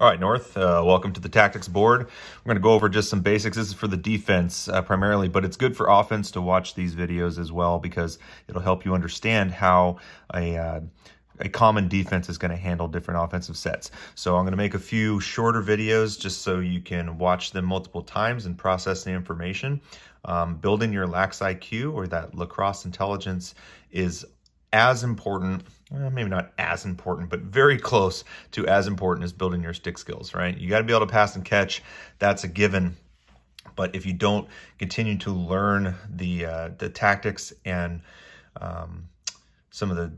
All right, North, welcome to the tactics board. We're going to go over just some basics. This is for the defense primarily, but it's good for offense to watch these videos as well because it'll help you understand how a common defense is going to handle different offensive sets. So I'm going to make a few shorter videos just so you can watch them multiple times and process the information. Building your Lax IQ or that Lacrosse intelligence is as important, well, maybe not as important, but very close to as important as building your stick skills, right? You got to be able to pass and catch. That's a given. But if you don't continue to learn the tactics and some of the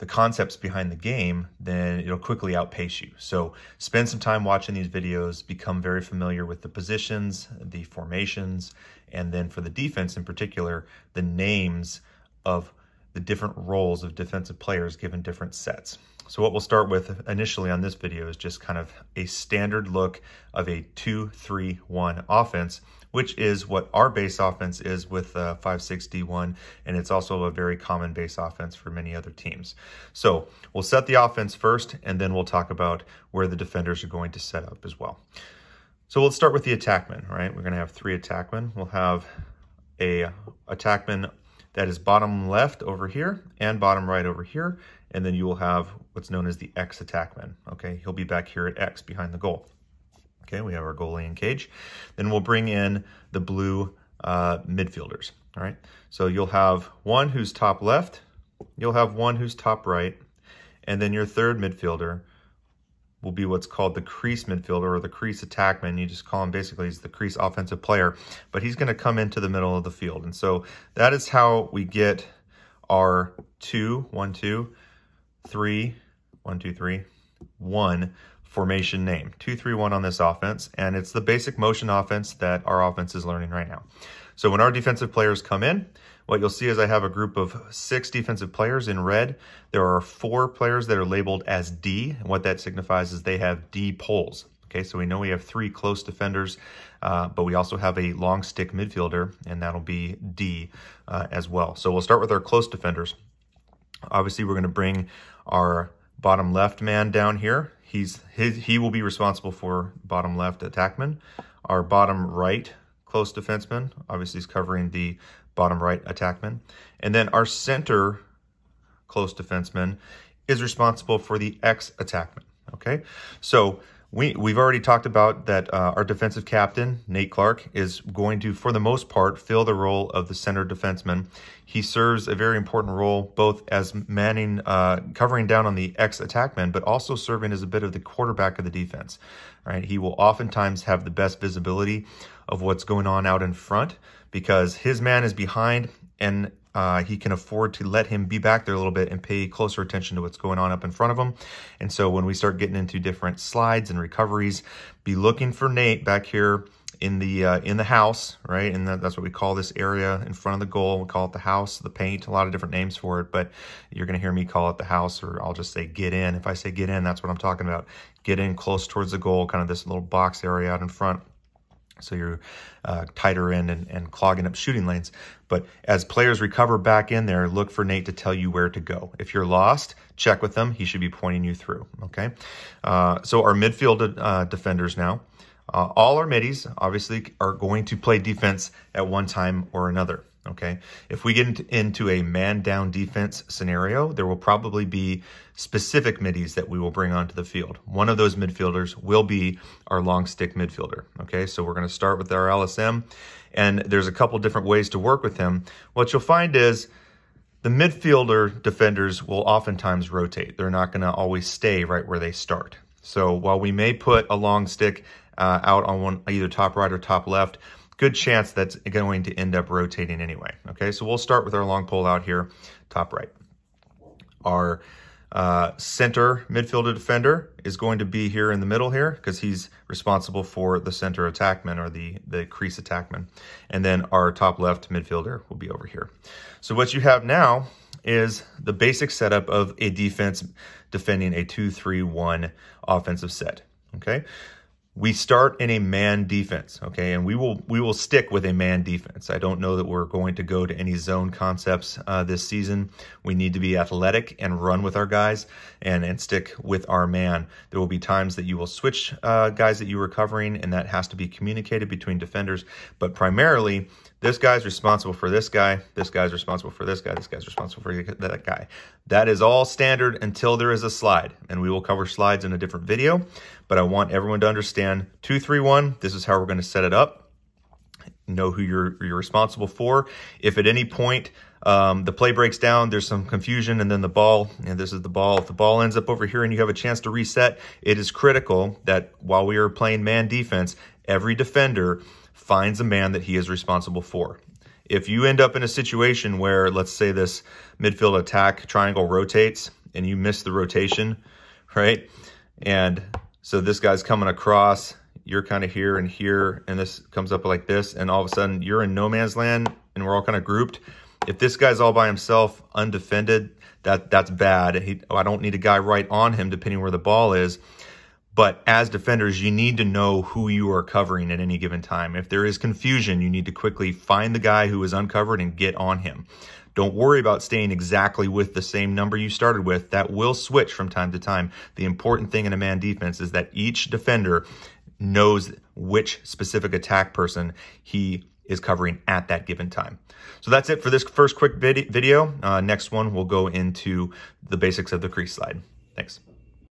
concepts behind the game, then it'll quickly outpace you. So spend some time watching these videos, become very familiar with the positions, the formations, and then for the defense in particular, the names of the different roles of defensive players given different sets. So what we'll start with initially on this video is just kind of a standard look of a 2-3-1 offense, which is what our base offense is with 5-6-D1, and it's also a very common base offense for many other teams. So we'll set the offense first, and then we'll talk about where the defenders are going to set up as well. So let's start with the attackman, right? We're going to have 3 attackmen. We'll have a attackman that is bottom left over here and bottom right over here. And then you will have what's known as the X attackman. Okay, he'll be back here at X behind the goal. Okay, we have our goalie in cage. Then we'll bring in the blue midfielders. All right, so you'll have one who's top left, you'll have one who's top right, and then your third midfielder will be what's called the crease midfielder or the crease attackman. You just call him, basically, he's the crease offensive player, but he's going to come into the middle of the field. And so that is how we get our 1-2-3-1 formation name. 2-3-1 on this offense, and it's the basic motion offense that our offense is learning right now. So when our defensive players come in, what you'll see is I have a group of 6 defensive players in red. There are 4 players that are labeled as D, and what that signifies is they have D poles. Okay, so we know we have 3 close defenders, but we also have a long stick midfielder, and that'll be D as well. So we'll start with our close defenders. Obviously, we're going to bring our bottom left man down here. He will be responsible for bottom left attackman. Our bottom right close defenseman, obviously, is covering the bottom right attackman. And then our center close defenseman is responsible for the X attackman, okay? So we've already talked about that our defensive captain, Nate Clark, is going to, for the most part, fill the role of the center defenseman. He serves a very important role both as manning, covering down on the X attackman, but also serving as a bit of the quarterback of the defense, right? He will oftentimes have the best visibility of what's going on out in front because his man is behind, and he can afford to let him be back there a little bit and pay closer attention to what's going on up in front of him. And so when we start getting into different slides and recoveries, be looking for Nate back here in the house, right? And that's what we call this area in front of the goal. We call it the house, the paint, a lot of different names for it, but you're going to hear me call it the house, or I'll just say get in. If I say get in, that's what I'm talking about. Get in close towards the goal, kind of this little box area out in front. So you're tighter in and clogging up shooting lanes. But as players recover back in there, look for Nate to tell you where to go. If you're lost, check with him. He should be pointing you through, okay? So our midfield defenders now. All our middies, obviously, are going to play defense at one time or another, okay? If we get into a man-down defense scenario, there will probably be specific middies that we will bring onto the field. One of those midfielders will be our long stick midfielder, okay? So we're going to start with our LSM, and there's a couple different ways to work with him. What you'll find is the midfielder defenders will oftentimes rotate. They're not going to always stay right where they start. So while we may put a long stick out on one, either top right or top left, good chance that's going to end up rotating anyway. Okay, so we'll start with our long pole out here, top right. Our center midfielder defender is going to be here in the middle here because he's responsible for the center attackman or the crease attackman. And then our top left midfielder will be over here. So what you have now is the basic setup of a defense defending a 2-3-1 offensive set. Okay. We start in a man defense, okay? And we will stick with a man defense. I don't know that we're going to go to any zone concepts this season. We need to be athletic and run with our guys and stick with our man. There will be times that you will switch guys that you were covering, and that has to be communicated between defenders. But primarily, this guy's responsible for this guy, this guy's responsible for this guy, this guy's responsible for that guy. That is all standard until there is a slide, and we will cover slides in a different video. But I want everyone to understand 2-3-1. This is how we're going to set it up. Know who you're responsible for. If at any point the play breaks down, there's some confusion, and then the ball, and this is the ball. If the ball ends up over here and you have a chance to reset, it is critical that while we are playing man defense, every defender finds a man that he is responsible for. If you end up in a situation where, let's say, this midfield attack triangle rotates and you miss the rotation, right? And so this guy's coming across, you're kind of here, and this comes up like this, and all of a sudden you're in no man's land and we're all kind of grouped. If this guy's all by himself, undefended, that's bad. I don't need a guy right on him depending where the ball is. But as defenders, you need to know who you are covering at any given time. If there is confusion, you need to quickly find the guy who is uncovered and get on him. Don't worry about staying exactly with the same number you started with. That will switch from time to time. The important thing in a man defense is that each defender knows which specific attack person he is covering at that given time. So that's it for this first quick video. Next one, we'll go into the basics of the crease slide. Thanks.